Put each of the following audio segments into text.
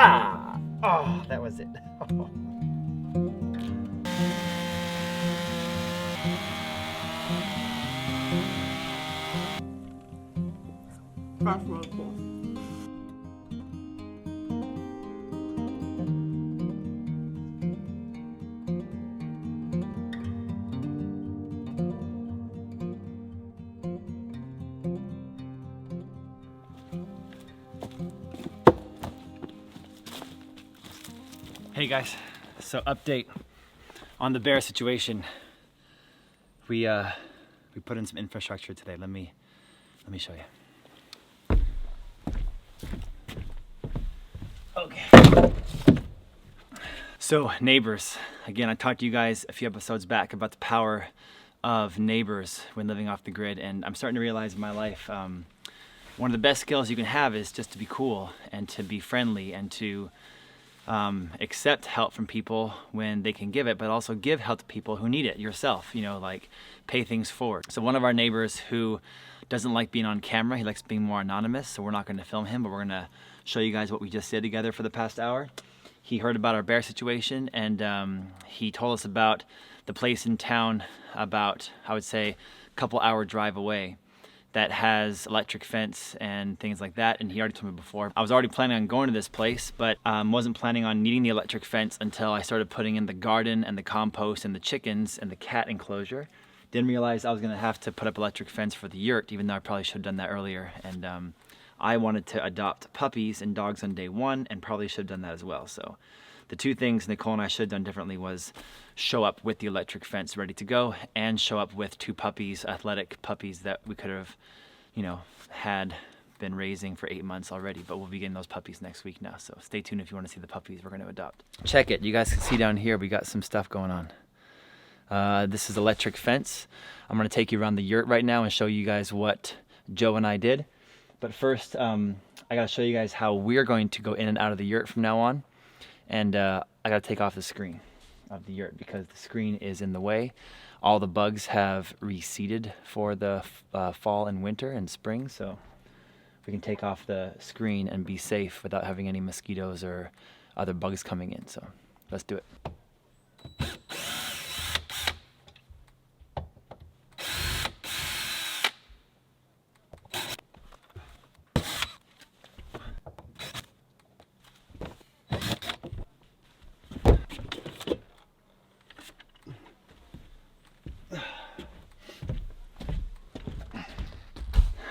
Ah! Oh, that was it. That's really cool. Hey guys, so update on the bear situation. We put in some infrastructure today. Let me show you. Okay. So neighbors, again, I talked to you guys a few episodes back about the power of neighbors when living off the grid, and I'm starting to realize in my life, one of the best skills you can have is just to be cool and to be friendly and to accept help from people when they can give it, but also give help to people who need it yourself, you know, like pay things forward. So one of our neighbors who doesn't like being on camera, he likes being more anonymous, so we're not going to film him, but we're going to show you guys what we just did together for the past hour. He heard about our bear situation, and he told us about the place in town about, I would say, a couple hour drive away that has electric fence and things like that, and he already told me before. I was already planning on going to this place, but wasn't planning on needing the electric fence until I started putting in the garden and the compost and the chickens and the cat enclosure. Didn't realize I was gonna have to put up electric fence for the yurt, even though I probably should have done that earlier. And I wanted to adopt puppies and dogs on day one, and probably should have done that as well. So the two things Nicole and I should have done differently was show up with the electric fence ready to go and show up with two puppies, athletic puppies that we could have, you know, had been raising for 8 months already, but we'll be getting those puppies next week now. So stay tuned if you want to see the puppies we're going to adopt. Check it. You guys can see down here, we got some stuff going on. This is electric fence. I'm going to take you around the yurt right now and show you guys what Joe and I did. But first, I got to show you guys how we're going to go in and out of the yurt from now on. And I got to take off the screen of the yurt because the screen is in the way. All the bugs have reseeded for the fall and winter and spring, so we can take off the screen and be safe without having any mosquitoes or other bugs coming in. So let's do it.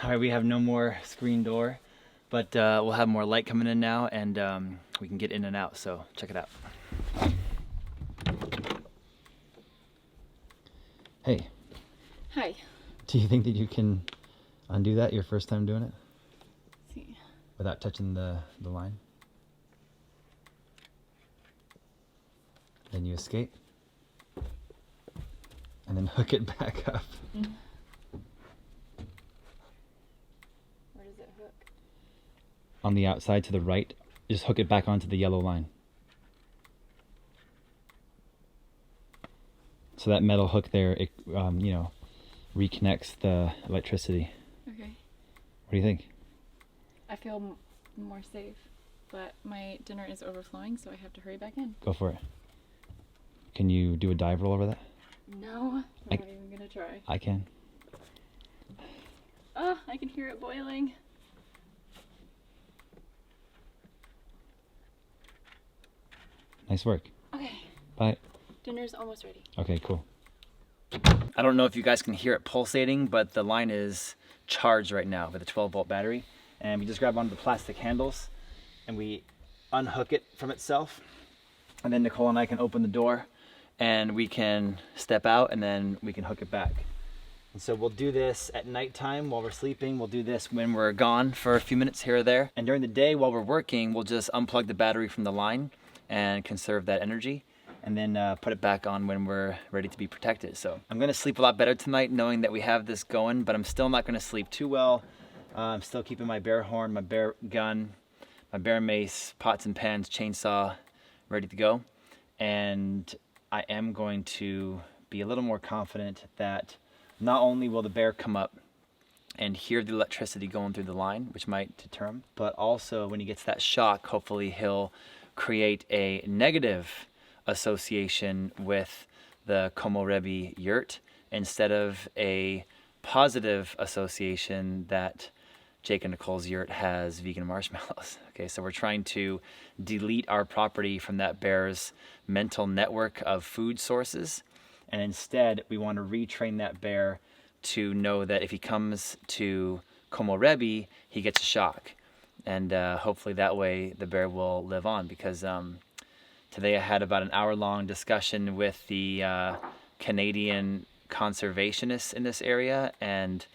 All right, we have no more screen door, but we'll have more light coming in now, and we can get in and out, so check it out. Hey. Hi. Do you think that you can undo that your first time doing it? See. Without touching the line? Then you escape, and then hook it back up. Where does it hook? On the outside to the right, just hook it back onto the yellow line. So that metal hook there, it you know, reconnects the electricity. Okay. What do you think? I feel more safe, but my dinner is overflowing, so I have to hurry back in. Go for it. Can you do a dive roll over that? No, I'm not even gonna try. I can. Oh, I can hear it boiling. Nice work. Okay. Bye. Dinner's almost ready. Okay, cool. I don't know if you guys can hear it pulsating, but the line is charged right now with a 12-volt battery. And we just grab onto the plastic handles and we unhook it from itself. And then Nicole and I can open the door and we can step out and then we can hook it back. And so we'll do this at nighttime while we're sleeping. We'll do this when we're gone for a few minutes here or there. And during the day while we're working, we'll just unplug the battery from the line and conserve that energy, and then put it back on when we're ready to be protected. So I'm gonna sleep a lot better tonight knowing that we have this going, but I'm still not gonna sleep too well. I'm still keeping my bear horn, my bear gun, my bear mace, pots and pans, chainsaw ready to go. And I am going to be a little more confident that not only will the bear come up and hear the electricity going through the line, which might deter him. But also when he gets that shock, hopefully he'll create a negative association with the komorebi yurt instead of a positive association that Jake and Nicole's yurt has vegan marshmallows. Okay, so we're trying to delete our property from that bear's mental network of food sources, and instead we want to retrain that bear to know that if he comes to komorebi, he gets a shock. And hopefully that way the bear will live on, because today I had about an hour-long discussion with the Canadian conservationists in this area, and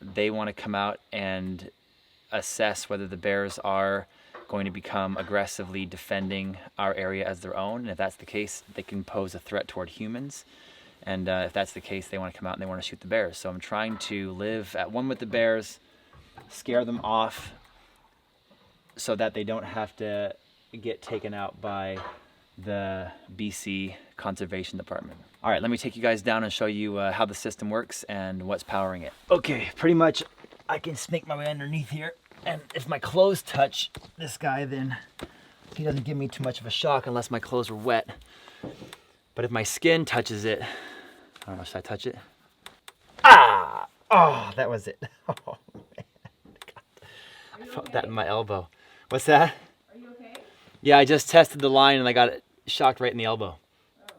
they want to come out and assess whether the bears are going to become aggressively defending our area as their own. And if that's the case, they can pose a threat toward humans. And if that's the case, they want to come out and they want to shoot the bears. So I'm trying to live at one with the bears, scare them off so that they don't have to get taken out by the BC Conservation Department. All right, let me take you guys down and show you how the system works and what's powering it. Okay, pretty much I can snake my way underneath here. And if my clothes touch this guy, then he doesn't give me too much of a shock unless my clothes are wet. But if my skin touches it, I don't know, should I touch it? Ah! Oh, that was it. Oh, man. God. I felt that in my elbow. What's that? Are you okay? Yeah, I just tested the line and I got it shocked right in the elbow. Oh.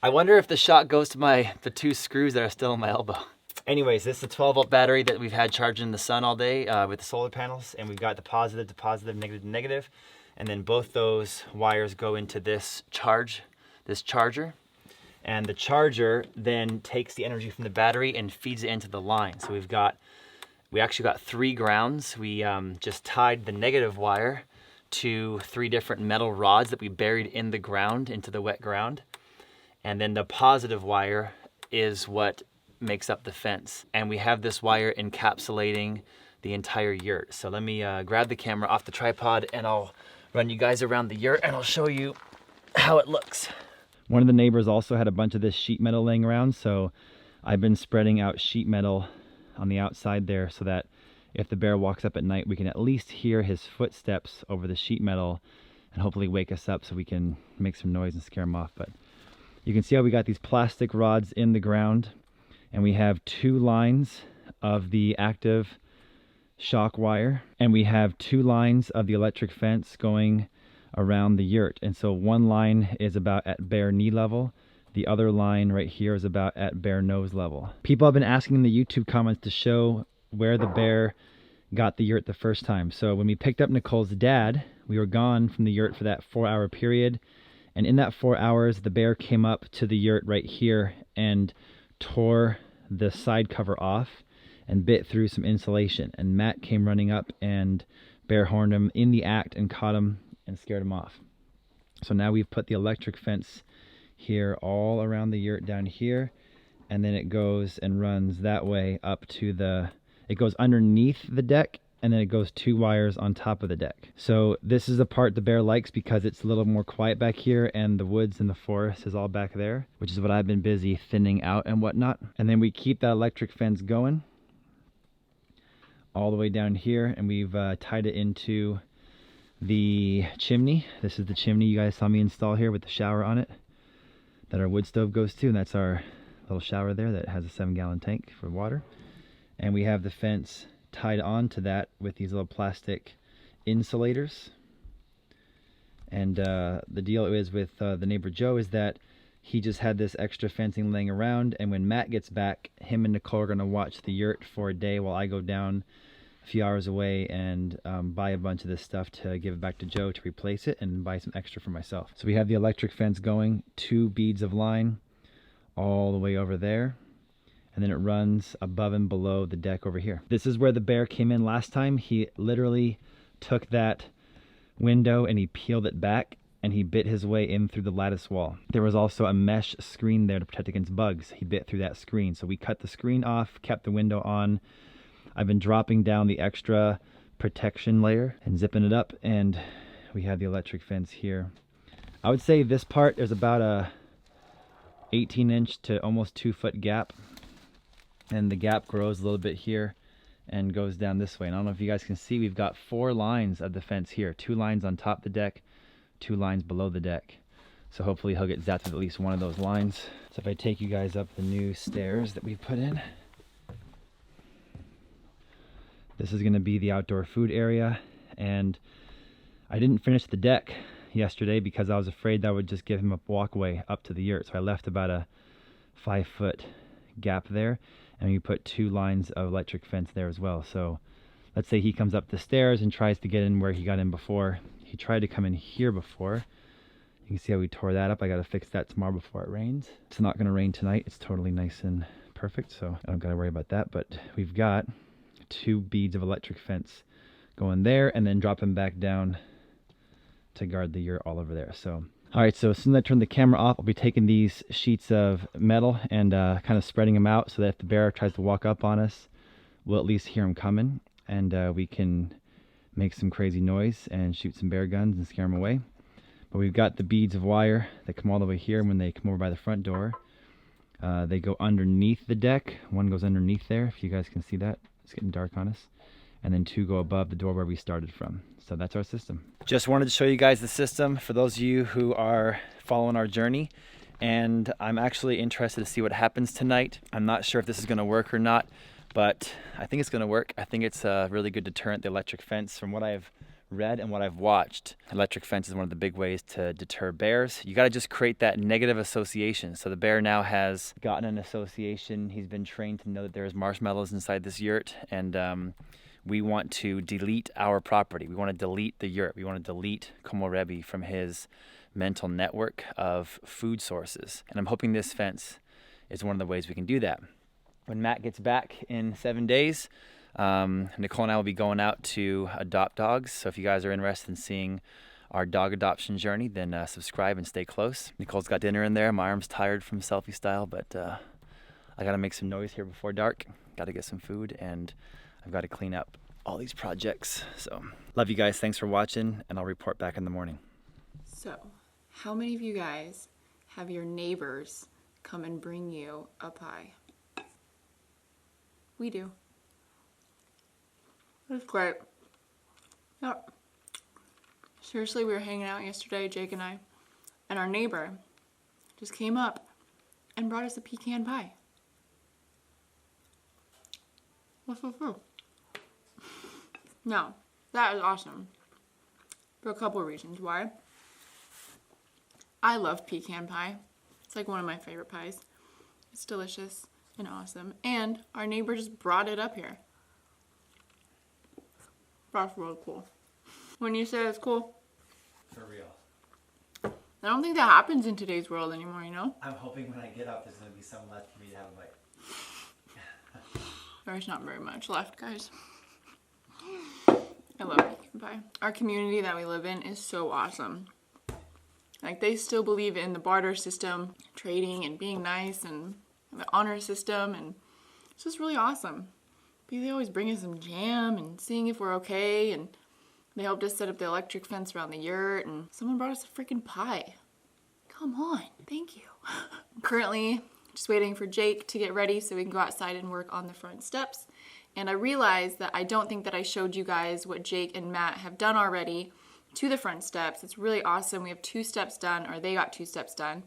I wonder if the shock goes to the 2 screws that are still in my elbow. Anyways, this is a 12-volt battery that we've had charging in the sun all day with the solar panels, and we've got the positive to positive, negative to negative, and then both those wires go into this charger. And the charger then takes the energy from the battery and feeds it into the line. So we actually got 3 grounds. We just tied the negative wire to 3 different metal rods that we buried in the ground, into the wet ground. And then the positive wire is what makes up the fence. And we have this wire encapsulating the entire yurt. So let me grab the camera off the tripod and I'll run you guys around the yurt and I'll show you how it looks. One of the neighbors also had a bunch of this sheet metal laying around, so I've been spreading out sheet metal on the outside there so that if the bear walks up at night, we can at least hear his footsteps over the sheet metal and hopefully wake us up so we can make some noise and scare him off. But you can see how we got these plastic rods in the ground, and we have 2 lines of the active shock wire, and we have 2 lines of the electric fence going around the yurt. And so one line is about at bare knee level, the other line right here is about at bare nose level. People have been asking in the YouTube comments to show where the bear got the yurt the first time. So when we picked up Nicole's dad, we were gone from the yurt for that 4-hour period, and in that 4 hours the bear came up to the yurt right here and tore the side cover off and bit through some insulation, and Matt came running up and bear horned him in the act and caught him and scared him off. So now we've put the electric fence here all around the yurt down here, and then it goes and runs that way up to it goes underneath the deck, and then it goes 2 wires on top of the deck. So this is the part the bear likes because it's a little more quiet back here, and the woods and the forest is all back there, which is what I've been busy thinning out and whatnot. And then we keep that electric fence going all the way down here, and we've tied it into the chimney. This is the chimney you guys saw me install here with the shower on it that our wood stove goes to, and that's our little shower there that has a 7-gallon tank for water. And we have the fence tied on to that with these little plastic insulators. And the deal is with the neighbor Joe is that he just had this extra fencing laying around, and when Matt gets back, him and Nicole are going to watch the yurt for a day while I go down a few hours away and buy a bunch of this stuff to give it back to Joe to replace it, and buy some extra for myself. So we have the electric fence going, 2 beads of line all the way over there, and then it runs above and below the deck over here. This is where the bear came in last time. He literally took that window and he peeled it back, and he bit his way in through the lattice wall. There was also a mesh screen there to protect against bugs. He bit through that screen. So we cut the screen off, kept the window on. I've been dropping down the extra protection layer and zipping it up, and we have the electric fence here. I would say this part, there's about a 18-inch to almost 2-foot gap, and the gap grows a little bit here, and goes down this way. And I don't know if you guys can see, we've got 4 lines of the fence here. 2 lines on top of the deck, 2 lines below the deck. So hopefully he'll get zapped with at least one of those lines. So if I take you guys up the new stairs that we've put in, this is gonna be the outdoor food area. And I didn't finish the deck yesterday because I was afraid that would just give him a walkway up to the yurt. So I left about a 5-foot gap there, and we put 2 lines of electric fence there as well. So let's say he comes up the stairs and tries to get in where he got in before. He tried to come in here before. You can see how we tore that up. I got to fix that tomorrow before it rains. It's not going to rain tonight. It's totally nice and perfect, so I don't got to worry about that. But we've got 2 beads of electric fence going there and then dropping back down to guard the yurt all over there. So all right, so as soon as I turn the camera off, I'll be taking these sheets of metal and kind of spreading them out so that if the bear tries to walk up on us, we'll at least hear him coming, and we can make some crazy noise and shoot some bear guns and scare him away. But we've got the beads of wire that come all the way here. When they come over by the front door, they go underneath the deck. 1 goes underneath there, if you guys can see that. It's getting dark on us. And then 2 go above the door where we started from. So that's our system. Just wanted to show you guys the system for those of you who are following our journey. And I'm actually interested to see what happens tonight. I'm not sure if this is going to work or not, but I think it's going to work. I think it's a really good deterrent, the electric fence. From what I've read and what I've watched, electric fence is one of the big ways to deter bears. You got to just create that negative association. So the bear now has gotten an association. He's been trained to know that there's marshmallows inside this yurt, and we want to delete our property. We want to delete the yurt. We want to delete Komorebi from his mental network of food sources. And I'm hoping this fence is one of the ways we can do that. When Matt gets back in 7 days, Nicole and I will be going out to adopt dogs. So if you guys are interested in seeing our dog adoption journey, then subscribe and stay close. Nicole's got dinner in there. My arm's tired from selfie style, but I got to make some noise here before dark. Got to get some food, and I've got to clean up all these projects. So love you guys. Thanks for watching, and I'll report back in the morning. So, how many of you guys have your neighbors come and bring you a pie? We do. That's great. Yep. Seriously, we were hanging out yesterday, Jake and I, and our neighbor just came up and brought us a pecan pie. What's so true? No, that is awesome. For a couple of reasons. Why? I love pecan pie. It's like one of my favorite pies. It's delicious and awesome. And our neighbor just brought it up here. That's really cool. When you say it's cool. For real. I don't think that happens in today's world anymore, you know? I'm hoping when I get up there's going to be some left for me to have a bite. There's not very much left, guys. I love pecan pie. Our community that we live in is so awesome. Like, they still believe in the barter system, trading and being nice, and the honor system, and it's just really awesome. They always bring us some jam and seeing if we're okay, and they helped us set up the electric fence around the yurt, and someone brought us a freaking pie. Come on, thank you. I'm currently just waiting for Jake to get ready so we can go outside and work on the front steps. And I realized that I don't think that I showed you guys what Jake and Matt have done already to the front steps. It's really awesome. We have 2 steps done, or they got 2 steps done.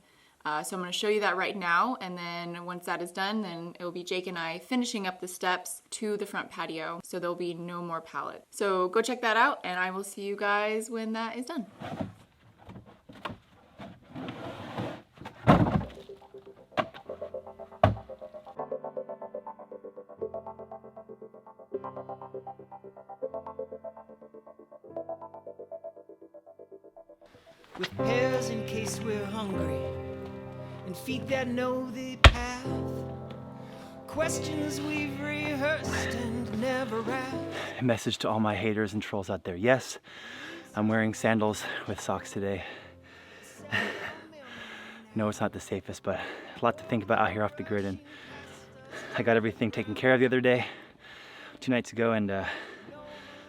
So I'm going to show you that right now, and then once that is done, then it will be Jake and I finishing up the steps to the front patio, so there'll be no more pallets. So go check that out, and I will see you guys when that is done. With pears in case we're hungry, and feet that know the path. Questions we've rehearsed and never asked. A message to all my haters and trolls out there. Yes, I'm wearing sandals with socks today. No, it's not the safest, but a lot to think about out here off the grid. And I got everything taken care of the other day, 2 nights ago, and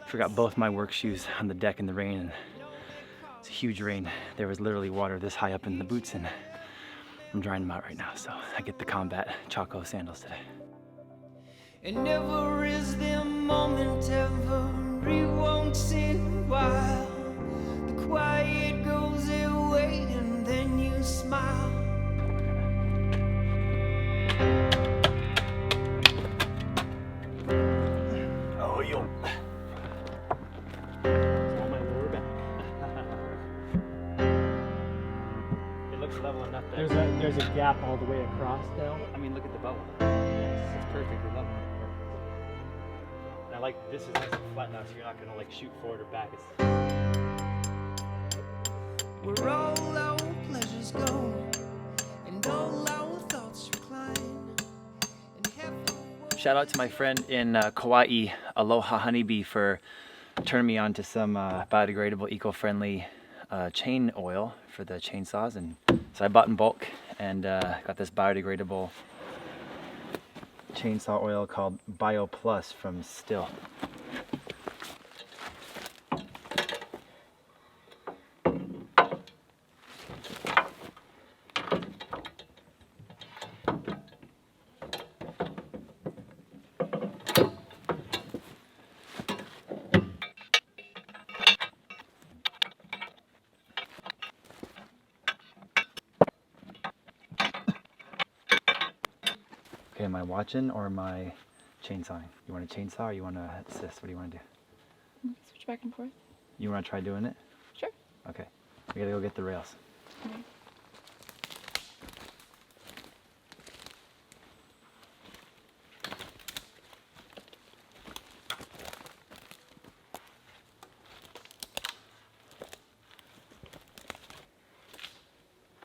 forgot both my work shoes on the deck in the rain. And it's a huge rain. There was literally water this high up in the boots, and I'm drying them out right now. So I get the combat Chaco sandals today. And never is there moment every once in a while the quiet goes away and then you smile. Oh, yo. On my lower back. It looks level enough there. There's a gap all the way across now. I mean, look at the bubble. It's perfectly level. And I like this is nice and flat now, so you're not gonna like shoot forward or back. It's Where all our pleasures go and all our thoughts recline. And shout out to my friend in Kauai, Aloha Honeybee, for turning me on to some biodegradable, eco-friendly chain oil for the chainsaws. And so I bought in bulk and got this biodegradable chainsaw oil called Bio Plus from Still. Okay, am I watching or am I chainsawing? You want to chainsaw or you want to assist? What do you want to do? Switch back and forth. You want to try doing it? Sure. Okay, we gotta go get the rails. Okay.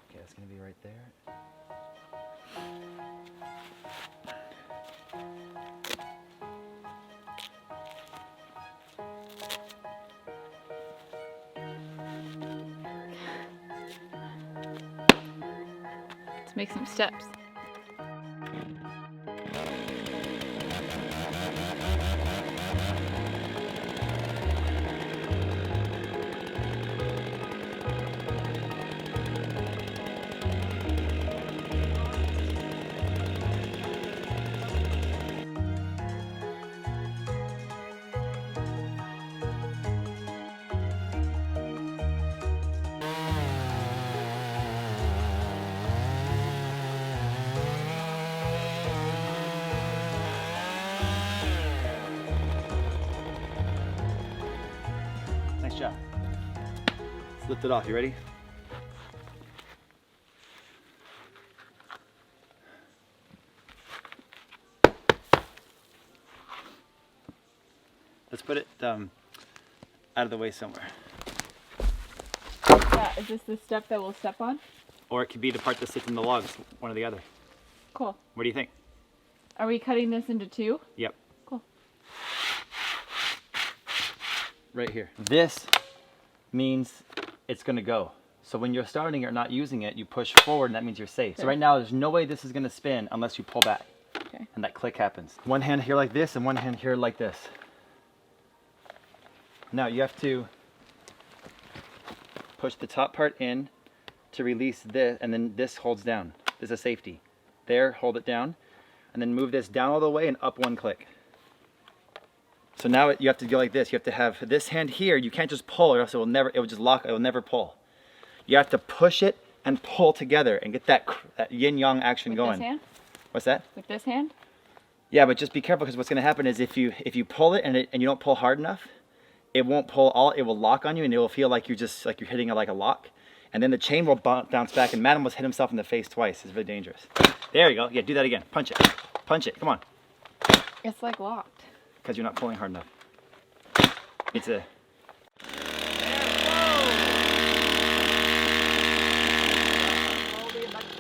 Okay, that's gonna be right there. Let's make some steps. Nice job. Let's lift it off. You ready? Let's put it out of the way somewhere. Yeah, is this the step that we'll step on? Or it could be the part that sits in the logs, one or the other. Cool. What do you think? Are we cutting this into two? Yep. Cool. Right here. This means it's gonna go. So when you're starting or not using it, you push forward and that means you're safe. So Okay. right now there's no way this is gonna spin unless you pull back. Okay. And that click happens. One hand here like this and one hand here like this. Now you have to push the top part in to release this, and then this holds down. This is a safety. There, hold it down, and then move this down all the way and up one click. So now you have to go like this. You have to have this hand here. You can't just pull or else it will just lock, it will never pull. You have to push it and pull together and get that yin-yang action With going. this hand? What's that? With this hand? Yeah, but just be careful because what's going to happen is if you pull it and you don't pull hard enough, it won't pull all. It will lock on you and it will feel like you're just like you're hitting it like a lock, and then the chain will bounce back. And Matt almost hit himself in the face twice. It's very dangerous. There you go. Yeah, do that again. Punch it. Punch it. Come on. It's like locked. Because you're not pulling hard enough. It's a.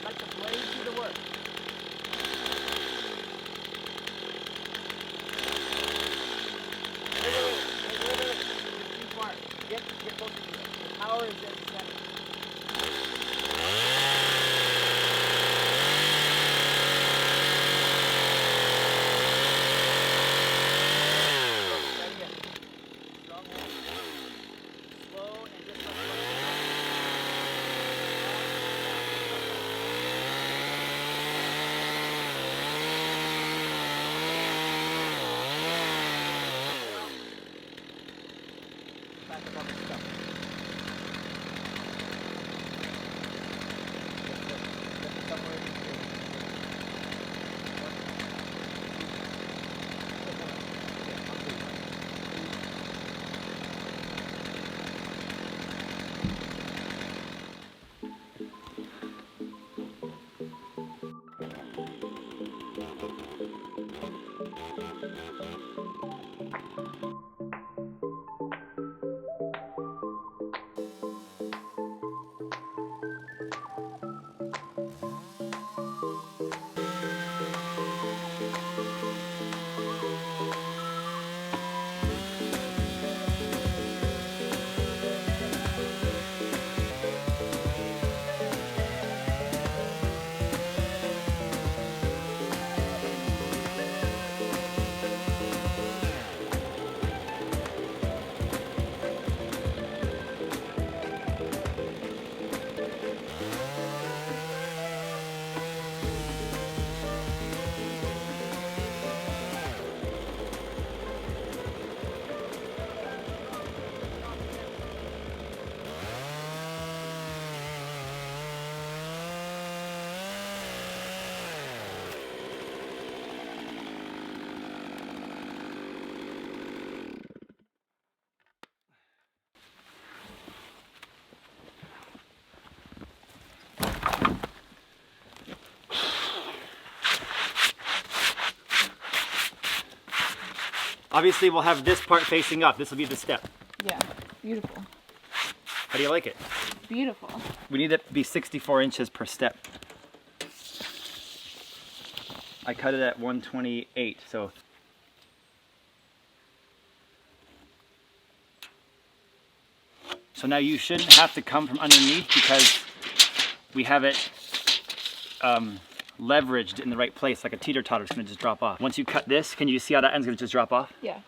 Let the blade do the work. Too far. Get both of you. The power is in the center. Try again. Strong hold. Slow and just like on the stump. Get the stump where it needs to be. Obviously, we'll have this part facing up. This will be the step. Yeah, beautiful. How do you like it? Beautiful. We need it to be 64 inches per step. I cut it at 128, so. So now you shouldn't have to come from underneath because we have it leveraged in the right place, like a teeter-totter is gonna just drop off. Once you cut this, can you see how that end's gonna just drop off? Yeah.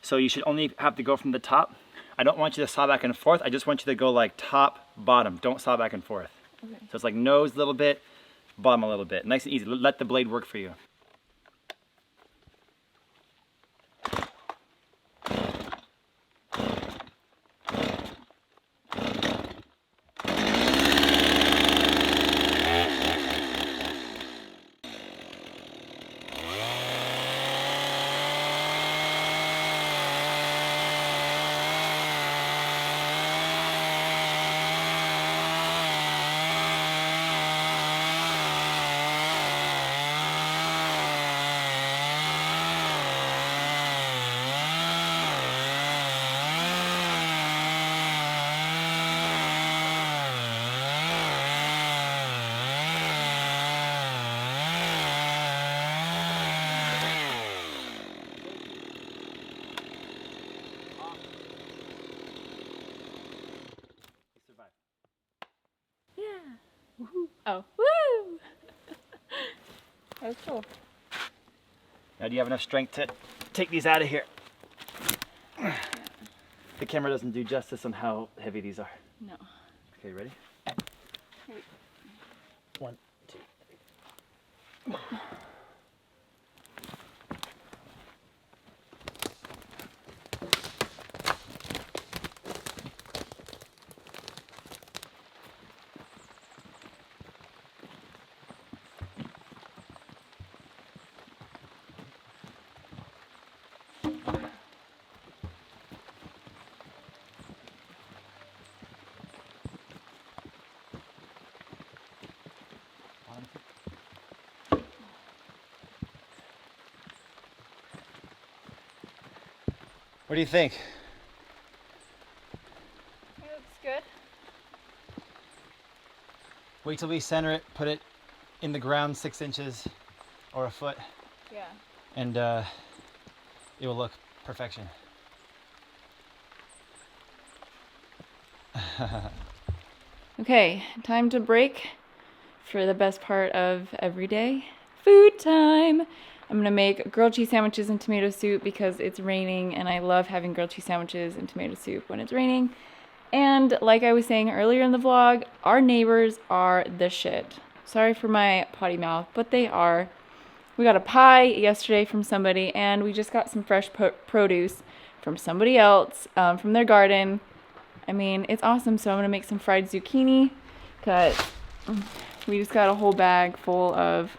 So you should only have to go from the top. I don't want you to saw back and forth. I just want you to go like top, bottom. Don't saw back and forth. Okay. So it's like nose a little bit, bottom a little bit. Nice and easy. Let the blade work for you. Oh, woo! That was cool. Now do you have enough strength to take these out of here? The camera doesn't do justice on how heavy these are. No. Okay, ready? 1, 2, 3. What do you think? It looks good. Wait till we center it, put it in the ground 6 inches or a foot, Yeah. and it will look perfection. Okay, time to break for the best part of every day. Food time! I'm gonna make grilled cheese sandwiches and tomato soup because it's raining and I love having grilled cheese sandwiches and tomato soup when it's raining. And like I was saying earlier in the vlog, our neighbors are the shit. Sorry for my potty mouth, but they are. We got a pie yesterday from somebody and we just got some fresh produce from somebody else, from their garden. I mean, it's awesome. So I'm gonna make some fried zucchini because we just got a whole bag full of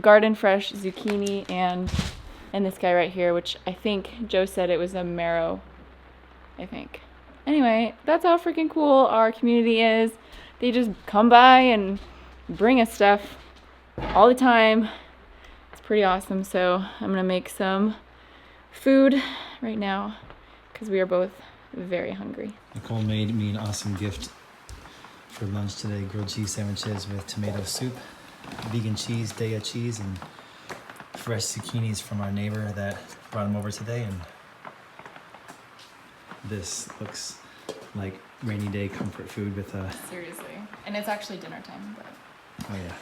garden fresh zucchini and this guy right here, which I think Joe said it was a marrow, I think. Anyway, that's how freaking cool our community is. They just come by and bring us stuff all the time. It's pretty awesome. So I'm gonna make some food right now because we are both very hungry. Nicole made me an awesome gift for lunch today, grilled cheese sandwiches with tomato soup, vegan cheese, lley cheese, and fresh zucchinis from our neighbor that brought them over today. And this looks like rainy day comfort food with a... Seriously. And it's actually dinner time, but... Oh yeah.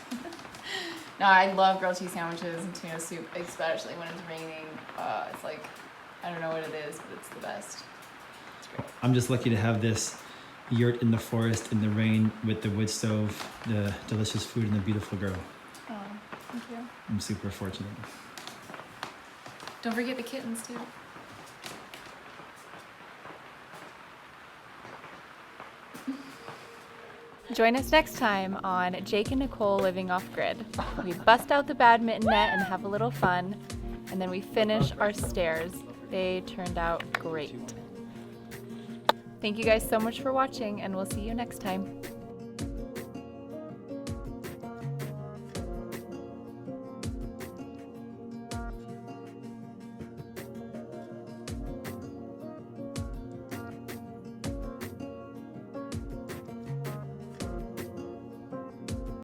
No, I love grilled cheese sandwiches and tomato soup, especially when it's raining. It's like, I don't know what it is, but it's the best. It's great. I'm just lucky to have this yurt in the forest in the rain with the wood stove, the delicious food, and the beautiful girl. Oh, thank you. I'm super fortunate. Don't forget the kittens, too. Join us next time on Jake and Nicole Living Off Grid. We bust out the badminton net and have a little fun, and then we finish our stairs. They turned out great. Thank you guys so much for watching, and we'll see you next time.